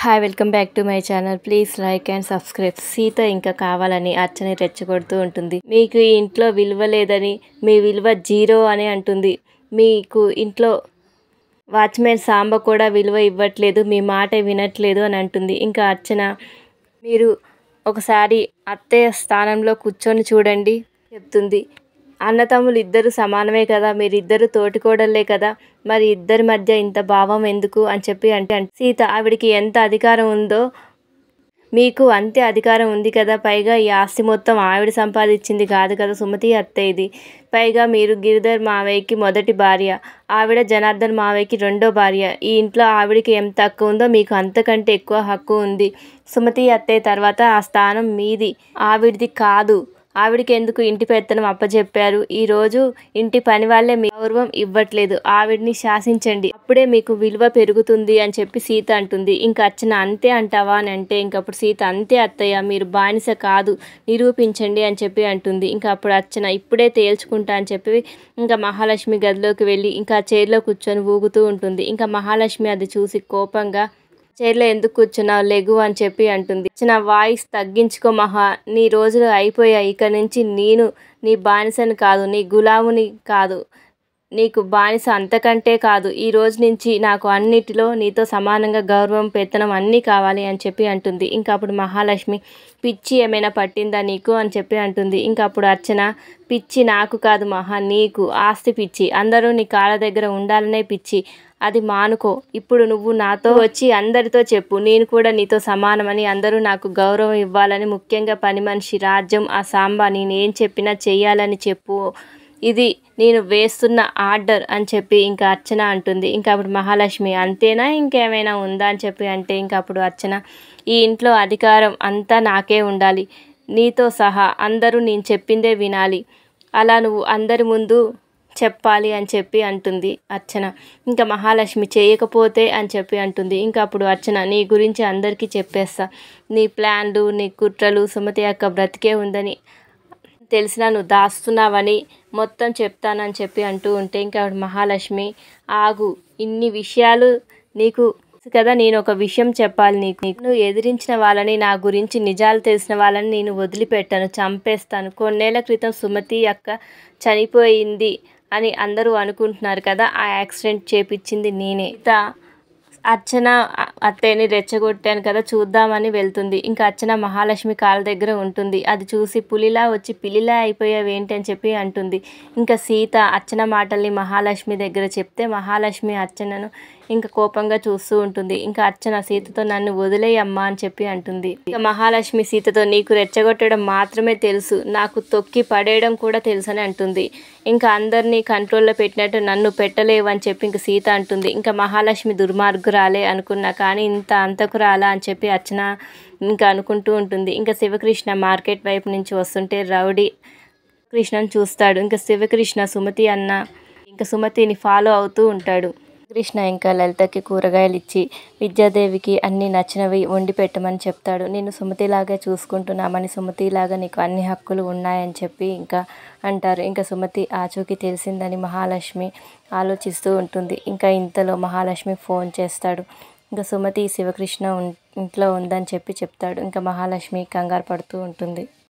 Hi welcome back to my channel. Please like and subscribe. Sita ఇంకా కావాలని అర్చన రెచ్చగొడుతూ ఉంటుంది. మీకు ఈ ఇంట్లో విలువ లేదని, మీ విలువ జీరో అని అంటుంది. మీకు ఇంట్లో వాచ్మెన్ సాంబ కూడా విలువ ఇవ్వట్లేదు, మీ మాట వినట్లేదు అని అంటుంది. ఇంకా అర్చన, మీరు ఒకసారి అత్తయ్య స్థానంలో కూర్చొని చూడండి చెప్తుంది. అన్నతమ్ములు ఇద్దరు సమానమే కదా, మీరిద్దరు తోటికోడళ్ళే కదా, మరి ఇద్దరి మధ్య ఇంత భావం ఎందుకు అని చెప్పి అంటే సీత, ఆవిడికి ఎంత అధికారం ఉందో మీకు అంతే అధికారం ఉంది కదా, పైగా ఈ ఆస్తి మొత్తం ఆవిడ సంపాదించింది కాదు కదా, సుమతి అత్తయ్యది. పైగా మీరు గిరిధర్ మావయ్యకి మొదటి భార్య, ఆవిడ జనార్దన్ మావయ్యకి రెండో భార్య. ఈ ఇంట్లో ఆవిడికి ఎంత హక్కు ఉందో మీకు అంతకంటే ఎక్కువ హక్కు ఉంది. సుమతి అత్తయ్య తర్వాత ఆ స్థానం మీది, ఆవిడిది కాదు. ఆవిడికి ఎందుకు ఇంటి పెత్తనం అప్పచెప్పారు? ఈరోజు ఇంటి పని వాళ్ళే మీ గౌరవం ఇవ్వట్లేదు, ఆవిడ్ని శాసించండి, అప్పుడే మీకు విలువ పెరుగుతుంది అని చెప్పి సీత అంటుంది. ఇంకా అర్చన, అంతే అంటావా అని అంటే ఇంకప్పుడు సీత, అంతే అత్తయ్య, మీరు బానిస కాదు, నిరూపించండి అని చెప్పి అంటుంది. ఇంకా అప్పుడు అర్చన, ఇప్పుడే తేల్చుకుంటా అని చెప్పి ఇంకా మహాలక్ష్మి గదిలోకి వెళ్ళి ఇంకా చైర్లో కూర్చొని ఊగుతూ ఉంటుంది. ఇంకా మహాలక్ష్మి అది చూసి కోపంగా, చైర్లో ఎందుకు కూర్చున్నావు, లెగు అని చెప్పి అంటుంది. నా వాయిస్ తగ్గించుకో మహా, నీ రోజులు అయిపోయాయి, ఇక నుంచి నేను నీ బానిసని కాదు, నీ గులాముని కాదు, నీకు బానిస అంతకంటే కాదు, ఈ రోజు నుంచి నాకు అన్నిటిలో నీతో సమానంగా గౌరవం పెత్తనం అన్నీ కావాలి అని చెప్పి అంటుంది. ఇంకా అప్పుడు మహాలక్ష్మి, పిచ్చి ఏమైనా పట్టిందా నీకు అని చెప్పి అంటుంది. ఇంకా అప్పుడు అర్చన, పిచ్చి నాకు కాదు మహా, నీకు ఆస్తి పిచ్చి, అందరూ నీ కాళ్ళ దగ్గర ఉండాలనే పిచ్చి, అది మానుకో. ఇప్పుడు నువ్వు నాతో వచ్చి అందరితో చెప్పు, నేను కూడా నీతో సమానమని, అందరూ నాకు గౌరవం ఇవ్వాలని, ముఖ్యంగా పని మనిషి, రాజ్యం, ఆ సాంబ నేనేం చెప్పినా చెయ్యాలని చెప్పు, ఇది నేను వేస్తున్న ఆర్డర్ అని చెప్పి ఇంకా అర్చన అంటుంది. ఇంకా అప్పుడు మహాలక్ష్మి, అంతేనా ఇంకేమైనా ఉందా అని చెప్పి అంటే ఇంకా అప్పుడు అర్చన, ఈ ఇంట్లో అధికారం అంతా నాకే ఉండాలి, నీతో సహా అందరూ నేను చెప్పిందే వినాలి, అలా నువ్వు అందరి ముందు చెప్పాలి అని చెప్పి అంటుంది అర్చన. ఇంకా మహాలక్ష్మి, చేయకపోతే అని చెప్పి అంటుంది. ఇంకా అప్పుడు అర్చన, నీ గురించి అందరికీ చెప్పేస్తా, నీ ప్లాన్లు, నీ కుట్రలు, సుమతి అక్క బ్రతికే ఉందని తెలిసినా నువ్వు దాస్తున్నావని మొత్తం చెప్తానని చెప్పి అంటూ ఉంటే ఇంకా మహాలక్ష్మి, ఆగు, ఇన్ని విషయాలు నీకు కదా, నేను ఒక విషయం చెప్పాలి నీకు, నువ్వు ఎదిరించిన వాళ్ళని, నా గురించి నిజాలు తెలిసిన వాళ్ళని నేను వదిలిపెట్టాను, చంపేస్తాను. కొన్నేళ్ల క్రితం సుమతి అక్క చనిపోయింది అని అందరూ అనుకుంటున్నారు కదా, ఆ యాక్సిడెంట్ చేపించింది నేనే. అర్చన అత్తయ్యని రెచ్చగొట్టాను కదా, చూద్దామని వెళ్తుంది. ఇంకా అర్చన మహాలక్ష్మి కాళ్ళ దగ్గర ఉంటుంది. అది చూసి, పులిలా వచ్చి పిల్లిలా అయిపోయావేంటి అని చెప్పి అంటుంది. ఇంకా సీత అర్చన మాటల్ని మహాలక్ష్మి దగ్గర చెప్తే మహాలక్ష్మి అర్చనను ఇంకా కోపంగా చూస్తూ ఉంటుంది. ఇంకా అర్చన సీతతో, నన్ను వదిలేయమ్మా అని చెప్పి అంటుంది. ఇంకా మహాలక్ష్మి సీతతో, నీకు రెచ్చగొట్టడం మాత్రమే తెలుసు, నాకు తొక్కి పడేయడం కూడా తెలుసు అని అంటుంది. ఇంకా అందరినీ కంట్రోల్లో పెట్టినట్టు నన్ను పెట్టలేవు అని చెప్పి ఇంకా సీత అంటుంది. ఇంకా మహాలక్ష్మి దుర్మార్గురాలే అనుకున్నా, కానీ ఇంత అంతకురాలా అని చెప్పి అర్చన ఇంకా అనుకుంటూ ఉంటుంది. ఇంకా శివకృష్ణ మార్కెట్ వైపు నుంచి వస్తుంటే రౌడీ కృష్ణను చూస్తాడు. ఇంకా శివకృష్ణ సుమతి అన్న ఇంకా సుమతిని ఫాలో అవుతూ ఉంటాడు. కృష్ణ ఇంకా లలితకి కూరగాయలు ఇచ్చి విద్యాదేవికి అన్నీ నచ్చినవి వండి పెట్టమని చెప్తాడు. నేను సుమతిలాగే చూసుకుంటున్నామని, సుమతిలాగా నీకు అన్ని హక్కులు ఉన్నాయని చెప్పి ఇంకా అంటారు. ఇంకా సుమతి ఆచూకీ తెలిసిందని మహాలక్ష్మి ఆలోచిస్తూ ఉంటుంది. ఇంకా ఇంతలో మహాలక్ష్మి ఫోన్ చేస్తాడు. ఇంకా సుమతి శివకృష్ణ ఇంట్లో ఉందని చెప్పి చెప్తాడు. ఇంకా మహాలక్ష్మి కంగారు పడుతూ ఉంటుంది.